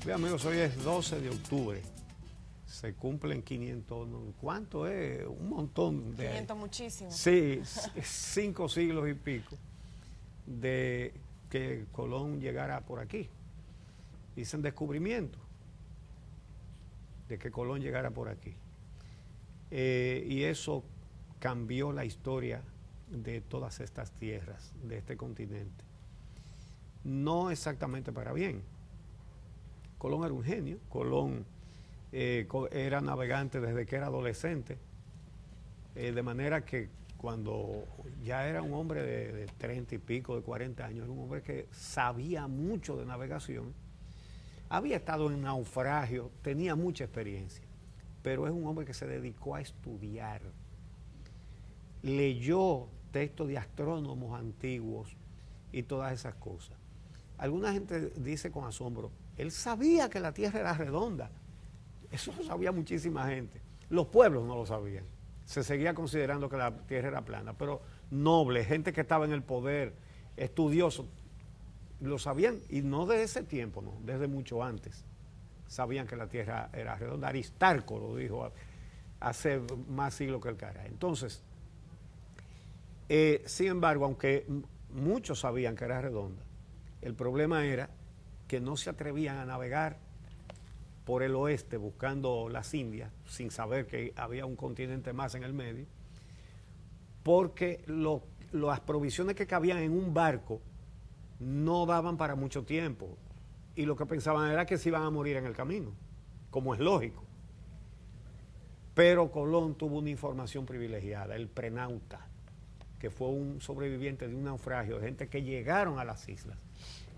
Bien, amigos, hoy es 12 de octubre. Se cumplen 500, ¿cuánto es? Un montón de... 500 muchísimo. Sí, 5 siglos y pico de que Colón llegara por aquí. Dicen descubrimiento de que Colón llegara por aquí. Y eso cambió la historia de todas estas tierras, de este continente. No exactamente para bien. Colón era un genio. Colón era navegante desde que era adolescente, de manera que cuando ya era un hombre de 30 y pico, de 40 años, era un hombre que sabía mucho de navegación, había estado en naufragio, tenía mucha experiencia, pero es un hombre que se dedicó a estudiar, leyó textos de astrónomos antiguos y todas esas cosas. Alguna gente dice con asombro, él sabía que la Tierra era redonda. Eso lo sabía muchísima gente. Los pueblos no lo sabían. Se seguía considerando que la Tierra era plana, pero nobles, gente que estaba en el poder, estudiosos, lo sabían, y no de ese tiempo, no, desde mucho antes. Sabían que la Tierra era redonda. Aristarco lo dijo hace más siglos que el cara. Entonces, sin embargo, aunque muchos sabían que era redonda, el problema era que no se atrevían a navegar por el oeste buscando las Indias, sin saber que había un continente más en el medio, porque las provisiones que cabían en un barco no daban para mucho tiempo, y lo que pensaban era que se iban a morir en el camino, como es lógico. Pero Colón tuvo una información privilegiada, el prenauta, que fue un sobreviviente de un naufragio, de gente que llegaron a las islas,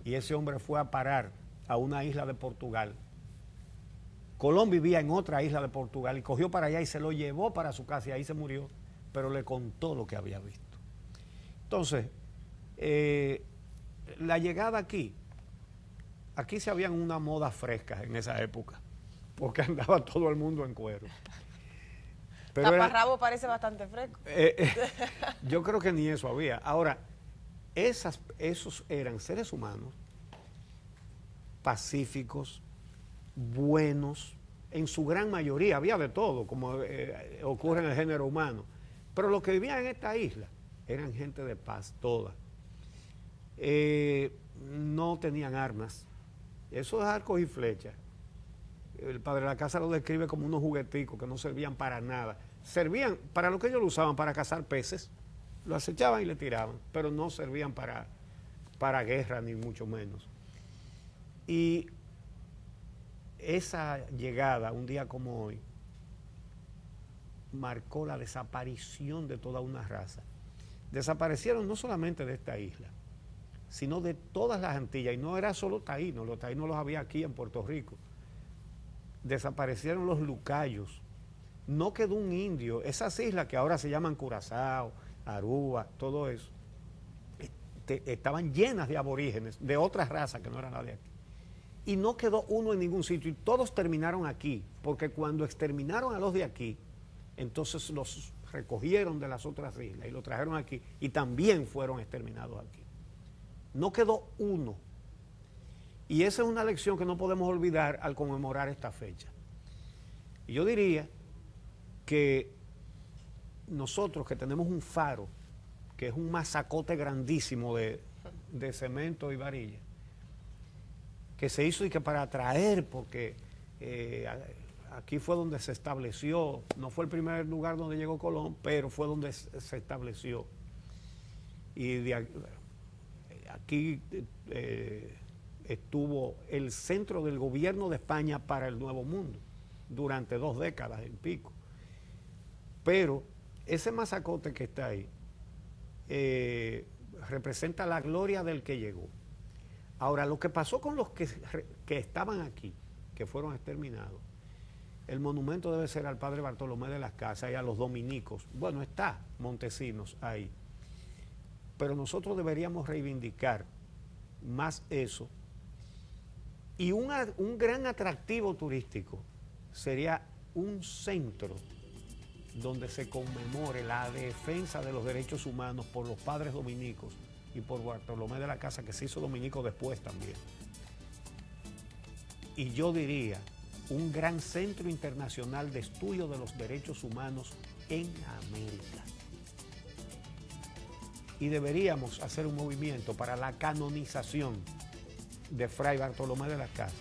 y ese hombre fue a parar a una isla de Portugal. Colón vivía en otra isla de Portugal y cogió para allá y se lo llevó para su casa y ahí se murió, pero le contó lo que había visto. Entonces, la llegada aquí se habían una moda fresca en esa época, porque andaba todo el mundo en cuero. Pero Taparrabo parece bastante fresco. Yo creo que ni eso había. Ahora, esos eran seres humanos pacíficos, buenos, en su gran mayoría, había de todo, como ocurre en el género humano, pero los que vivían en esta isla eran gente de paz, todas. No tenían armas, esos arcos y flechas, el padre de la casa lo describe como unos jugueticos que no servían para nada, servían para lo que ellos lo usaban, para cazar peces, lo acechaban y le tiraban, pero no servían para guerra, ni mucho menos. Y esa llegada, un día como hoy, marcó la desaparición de toda una raza. Desaparecieron no solamente de esta isla, sino de todas las Antillas, y no era solo taínos, los taínos los había aquí en Puerto Rico. Desaparecieron los lucayos, no quedó un indio. Esas islas que ahora se llaman Curazao, Aruba, todo eso, estaban llenas de aborígenes, de otras razas que no eran la de aquí. Y no quedó uno en ningún sitio, y todos terminaron aquí, porque cuando exterminaron a los de aquí, entonces los recogieron de las otras islas y los trajeron aquí, y también fueron exterminados aquí. No quedó uno. Y esa es una lección que no podemos olvidar al conmemorar esta fecha. Y yo diría que nosotros que tenemos un faro, que es un mazacote grandísimo de cemento y varilla, que se hizo y que para atraer, porque aquí fue donde se estableció, no fue el primer lugar donde llegó Colón, pero fue donde se estableció. Y aquí estuvo el centro del gobierno de España para el Nuevo Mundo, durante 2 décadas y pico. Pero ese mazacote que está ahí representa la gloria del que llegó. Ahora, lo que pasó con los que estaban aquí, que fueron exterminados, el monumento debe ser al padre Bartolomé de las Casas y a los dominicos. Bueno, está Montesinos ahí. Pero nosotros deberíamos reivindicar más eso. Y un gran atractivo turístico sería un centro donde se conmemore la defensa de los derechos humanos por los padres dominicos y por Bartolomé de la Casa, que se hizo dominico después también. y yo diría, un gran centro internacional de estudio de los derechos humanos en América. Y deberíamos hacer un movimiento para la canonización de Fray Bartolomé de las Casas,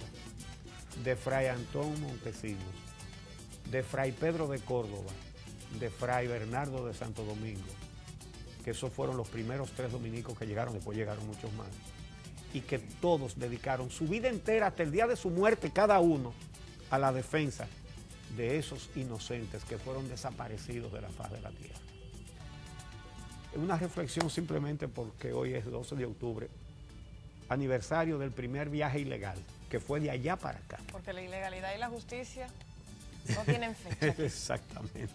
de Fray Antón Montesinos, de Fray Pedro de Córdoba, de Fray Bernardo de Santo Domingo, que esos fueron los primeros 3 dominicos que llegaron, después llegaron muchos más, y que todos dedicaron su vida entera hasta el día de su muerte, cada uno, a la defensa de esos inocentes que fueron desaparecidos de la faz de la tierra. Una reflexión simplemente porque hoy es 12 de octubre, aniversario del primer viaje ilegal, que fue de allá para acá. Porque la ilegalidad y la justicia no tienen fecha. Exactamente.